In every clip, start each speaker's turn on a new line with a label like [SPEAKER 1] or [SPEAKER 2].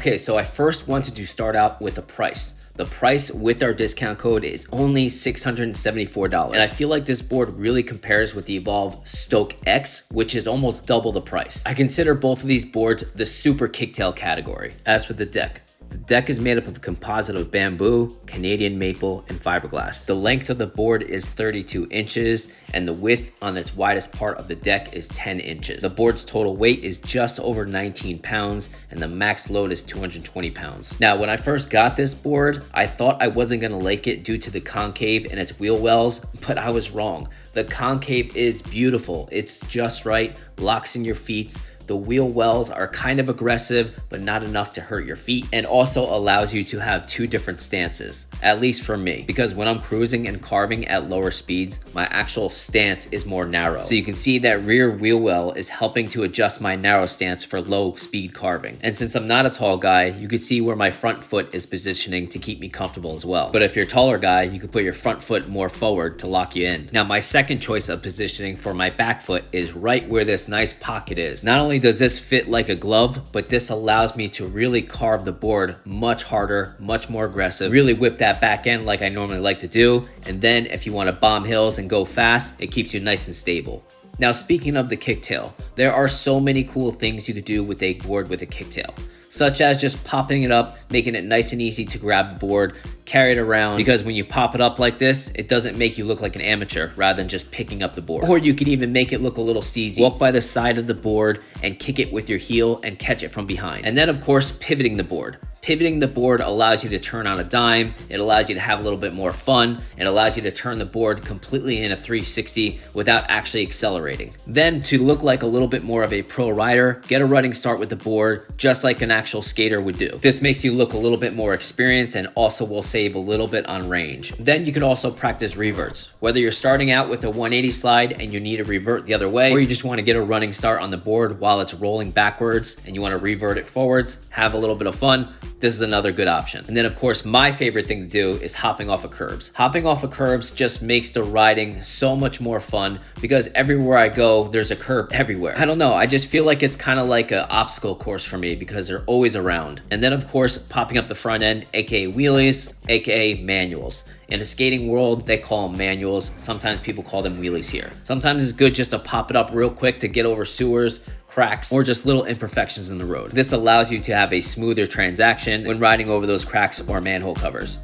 [SPEAKER 1] Okay, so I first wanted to start out with the price. The price with our discount code is only $674. And I feel like this board really compares with the Evolve Stoke X, which is almost double the price. I consider both of these boards the super kicktail category. As for the deck, the deck is made up of a composite of bamboo, Canadian maple, and fiberglass. The length of the board is 32 inches, and the width on its widest part of the deck is 10 inches. The board's total weight is just over 19 pounds, and the max load is 220 pounds. Now, when I first got this board, I thought I wasn't gonna like it due to the concave in its wheel wells, but I was wrong. The concave is beautiful. It's just right, locks in your feet. The wheel wells are kind of aggressive, but not enough to hurt your feet, and also allows you to have two different stances, at least for me, because when I'm cruising and carving at lower speeds, my actual stance is more narrow. So you can see that rear wheel well is helping to adjust my narrow stance for low speed carving. And since I'm not a tall guy, you can see where my front foot is positioning to keep me comfortable as well. But if you're a taller guy, you can put your front foot more forward to lock you in. Now, my second choice of positioning for my back foot is right where this nice pocket is. Not only does this fit like a glove, but this allows me to really carve the board much harder, much more aggressive, really whip that back end like I normally like to do. And then if you want to bomb hills and go fast, it keeps you nice and stable. Now, speaking of the kicktail, there are so many cool things you could do with a board with a kicktail, such as just popping it up, making it nice and easy to grab the board, carry it around, because when you pop it up like this, it doesn't make you look like an amateur rather than just picking up the board. Or you can even make it look a little steezy. Walk by the side of the board and kick it with your heel and catch it from behind. And then of course, pivoting the board. Pivoting the board allows you to turn on a dime. It allows you to have a little bit more fun. It allows you to turn the board completely in a 360 without actually accelerating. Then to look like a little bit more of a pro rider, get a running start with the board just like an actual skater would do. This makes you look a little bit more experienced and also will save a little bit on range. Then you can also practice reverts. Whether you're starting out with a 180 slide and you need to revert the other way, or you just want to get a running start on the board while it's rolling backwards and you want to revert it forwards, have a little bit of fun, this is another good option. And then of course, my favorite thing to do is hopping off of curbs. Hopping off of curbs just makes the riding so much more fun because everywhere I go, there's a curb everywhere. I don't know, I just feel like it's kind of like an obstacle course for me because they're always around. And then of course, popping up the front end, aka wheelies, aka manuals. In the skating world, they call them manuals. Sometimes people call them wheelies here. Sometimes it's good just to pop it up real quick to get over sewers, cracks, or just little imperfections in the road. This allows you to have a smoother transaction when riding over those cracks or manhole covers.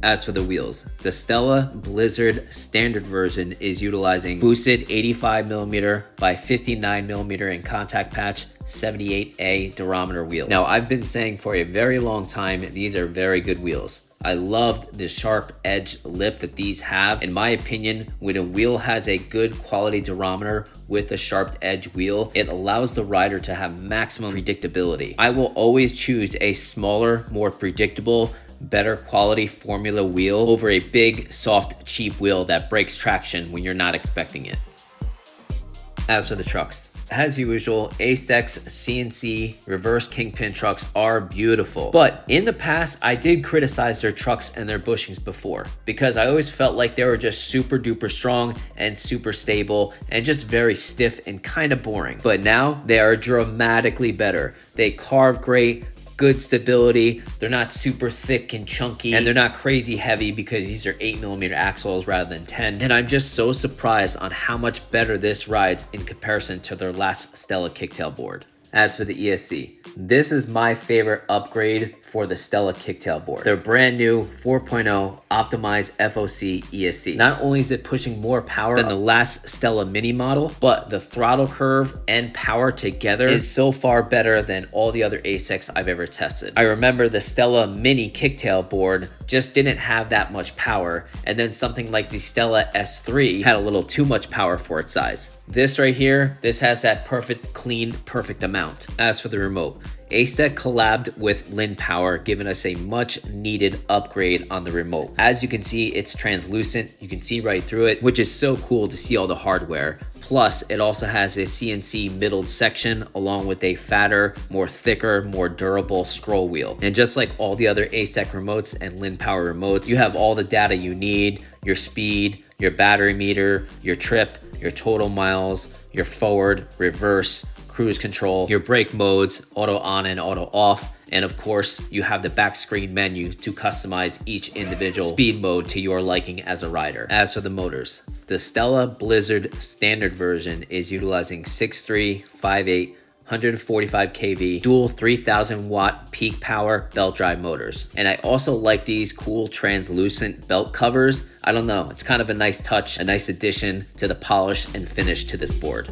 [SPEAKER 1] As for the wheels, the Stella Blizzard standard version is utilizing boosted 85mm by 59mm in contact patch 78A durometer wheels. Now, I've been saying for a very long time, these are very good wheels. I loved the sharp edge lip that these have. In my opinion, when a wheel has a good quality durometer with a sharp edge wheel, it allows the rider to have maximum predictability. I will always choose a smaller, more predictable, better quality formula wheel over a big, soft, cheap wheel that breaks traction when you're not expecting it. As for the trucks, as usual, ACEDECK's CNC reverse kingpin trucks are beautiful. But in the past, I did criticize their trucks and their bushings before because I always felt like they were just super duper strong and super stable and just very stiff and kind of boring. But now they are dramatically better. They carve great, good stability, they're not super thick and chunky, and they're not crazy heavy because these are 8mm axles rather than 10. And I'm just so surprised on how much better this rides in comparison to their last Stella kicktail board. As for the ESC, this is my favorite upgrade for the Stella kicktail board. Their brand new 4.0 optimized FOC ESC. Not only is it pushing more power than the last Stella mini model, but the throttle curve and power together is so far better than all the other ACEDECKs I've ever tested. I remember the Stella mini kicktail board just didn't have that much power, and then something like the Stella S3 had a little too much power for its size. This right here, this has that perfect, clean, perfect amount. As for the remote, ACEDECK collabed with LINNPOWER, giving us a much needed upgrade on the remote. As you can see, it's translucent. You can see right through it, which is so cool to see all the hardware. Plus, it also has a CNC middled section along with a fatter, more thicker, more durable scroll wheel. And just like all the other ACEDECK remotes and LINNPOWER remotes, you have all the data you need, your speed, your battery meter, your trip, your total miles, your forward, reverse, cruise control, your brake modes, auto on and auto off, and of course, you have the back screen menu to customize each individual speed mode to your liking as a rider. As for the motors, the Stella Blizzard standard version is utilizing 6.3, 5.8, 145 kV, dual 3000 watt peak power belt drive motors. And I also like these cool translucent belt covers. I don't know, it's kind of a nice touch, a nice addition to the polish and finish to this board.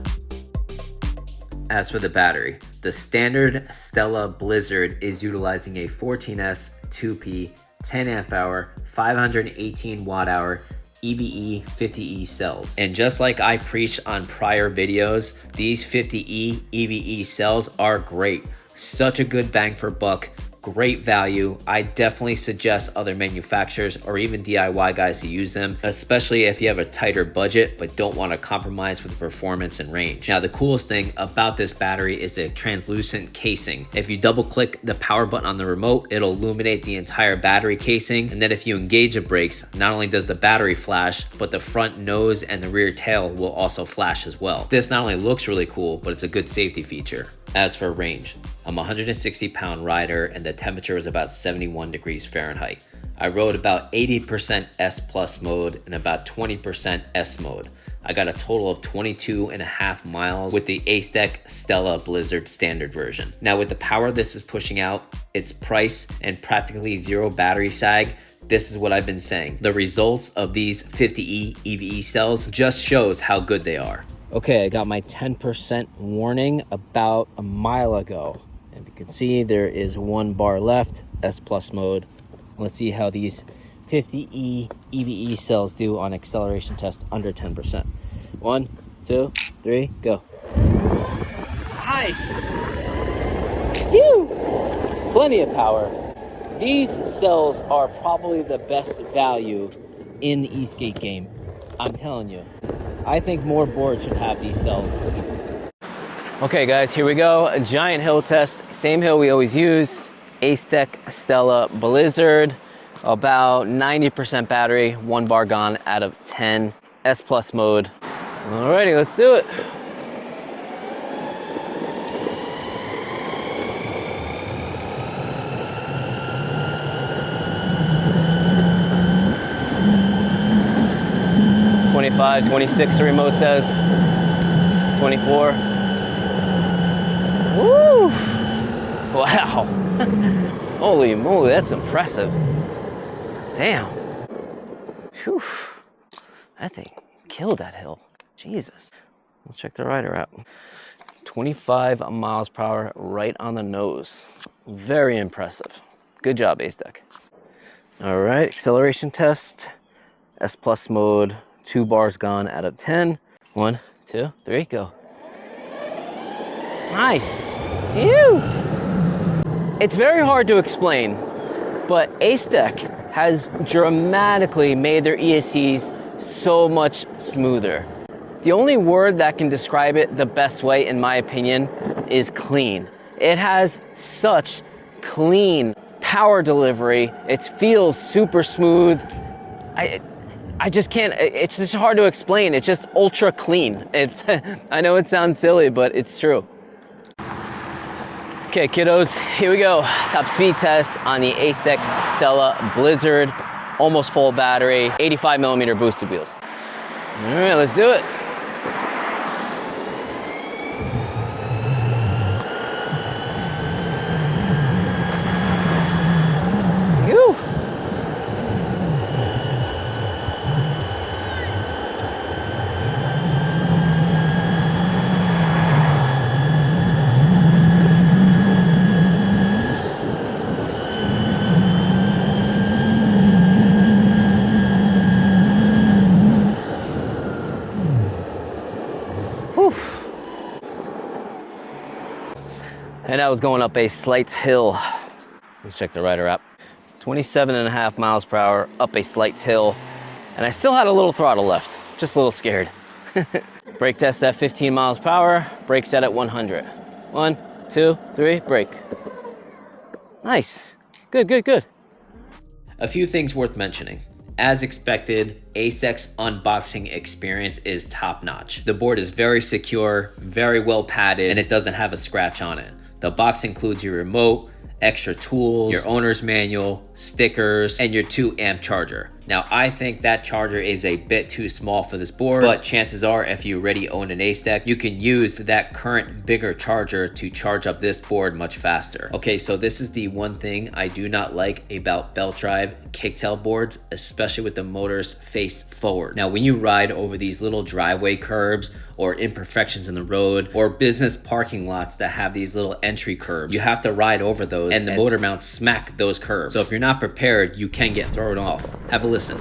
[SPEAKER 1] As for the battery, the standard Stella Blizzard is utilizing a 14S 2P 10 amp hour 518 watt hour EVE 50E cells. And just like I preached on prior videos, these 50E EVE cells are great. Such a good bang for buck. Great value. I definitely suggest other manufacturers or even DIY guys to use them, especially if you have a tighter budget but don't want to compromise with performance and range. Now, the coolest thing about this battery is the translucent casing. If you double click the power button on the remote, it'll illuminate the entire battery casing. And then if you engage the brakes, not only does the battery flash, but the front nose and the rear tail will also flash as well. This not only looks really cool, but it's a good safety feature. As for range, I'm a 160-pound rider and the temperature is about 71 degrees Fahrenheit. I rode about 80% S plus mode and about 20% S mode. I got a total of 22.5 miles with the ACEDECK Stella Blizzard standard version. Now, with the power this is pushing out, its price, and practically zero battery sag, this is what I've been saying. The results of these 50E EVE cells just shows how good they are. Okay, I got my 10% warning about a mile ago. And you can see there is 1 bar left, S plus mode. Let's see how these 50E EVE cells do on acceleration test under 10%. 1, 2, 3, go. Nice! Phew! Plenty of power. These cells are probably the best value in the e-skate game. I'm telling you. I think more boards should have these cells. Okay guys, here we go. A giant hill test. Same hill we always use. ACEDECK Stella Blizzard. About 90% battery, 1 bar gone out of 10. S plus mode. Alrighty, let's do it. $25, $26 the remote says. 24. Woo! Wow. Holy moly, that's impressive. Damn. Whew. That thing killed that hill. Jesus. Let's check the rider out. 25 miles per hour right on the nose. Very impressive. Good job, ACEDECK. All right, acceleration test. S plus mode. 2 bars gone out of 10. 1, 2, 3, go. Nice. Ew. It's very hard to explain, but ACEDECK has dramatically made their ESCs so much smoother. The only word that can describe it the best way, in my opinion, is clean. It has such clean power delivery. It feels super smooth. I just can't, it's just hard to explain. It's just ultra clean. I know it sounds silly, but it's true. Okay, kiddos, here we go. Top speed test on the ACEDECK Stella Blizzard. Almost full battery, 85mm boosted wheels. All right, let's do it. And I was going up a slight hill. Let's check the rider app. 27.5 miles per hour up a slight hill. And I still had a little throttle left, just a little scared. Brake test at 15 miles per hour, brake set at 100. 1, 2, 3, brake. Nice, good, good, good. A few things worth mentioning. As expected, ACEDECK's unboxing experience is top notch. The board is very secure, very well padded, and it doesn't have a scratch on it. The box includes your remote, extra tools, your owner's manual, stickers, and your 2-amp charger. Now, I think that charger is a bit too small for this board, but chances are if you already own an ACEDECK, you can use that current bigger charger to charge up this board much faster. Okay, so this is the one thing I do not like about belt drive kicktail boards, especially with the motors faced forward. Now, when you ride over these little driveway curbs or imperfections in the road or business parking lots that have these little entry curbs, you have to ride over those and the motor mounts smack those curbs. So if you're not prepared, you can get thrown off. Have a listen.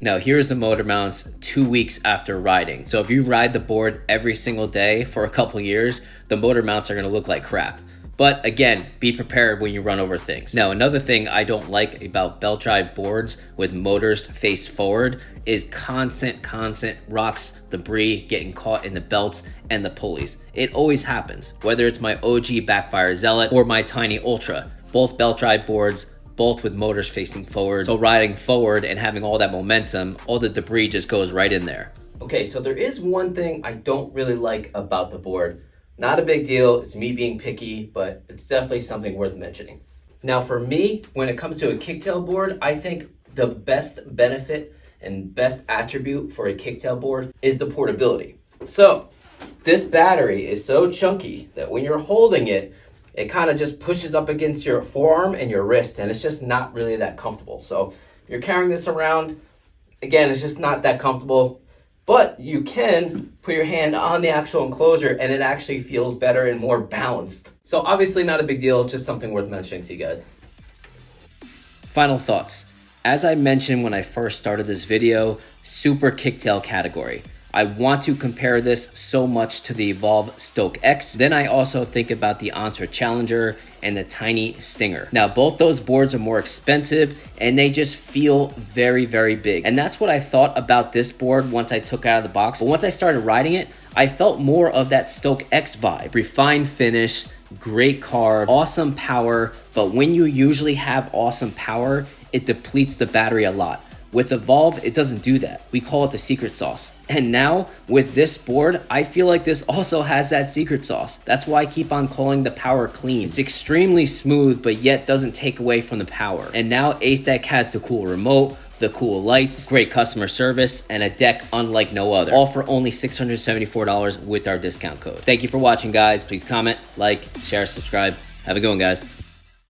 [SPEAKER 1] Now here's the motor mounts 2 weeks after riding. So if you ride the board every single day for a couple years, the motor mounts are gonna look like crap. But again, be prepared when you run over things. Now, another thing I don't like about belt drive boards with motors face forward is constant rocks, debris getting caught in the belts and the pulleys. It always happens, whether it's my OG Backfire Zealot or my Tynee Ultra, both belt drive boards, both with motors facing forward. So riding forward and having all that momentum, all the debris just goes right in there. Okay, so there is one thing I don't really like about the board. Not a big deal, it's me being picky, but it's definitely something worth mentioning. Now for me, when it comes to a kicktail board, I think the best benefit and best attribute for a kicktail board is the portability. So this battery is so chunky that when you're holding it, it kind of just pushes up against your forearm and your wrist, and it's just not really that comfortable. So you're carrying this around, again, it's just not that comfortable. But you can put your hand on the actual enclosure and it actually feels better and more balanced. So obviously not a big deal, just something worth mentioning to you guys. Final thoughts. As I mentioned when I first started this video, super kicktail category. I want to compare this so much to the Evolve Stoke X. Then I also think about the Answer Challenger and the Tynee Stinger. Now, both those boards are more expensive and they just feel very, very big. And that's what I thought about this board once I took it out of the box. But once I started riding it, I felt more of that Stoke X vibe. Refined finish, great carve, awesome power. But when you usually have awesome power, it depletes the battery a lot. With Evolve, it doesn't do that. We call it the secret sauce. And now with this board, I feel like this also has that secret sauce. That's why I keep on calling the power clean. It's extremely smooth, but yet doesn't take away from the power. And now ACEDECK has the cool remote, the cool lights, great customer service, and a deck unlike no other. All for only $674 with our discount code. Thank you for watching, guys. Please comment, like, share, subscribe. Have a good one, guys.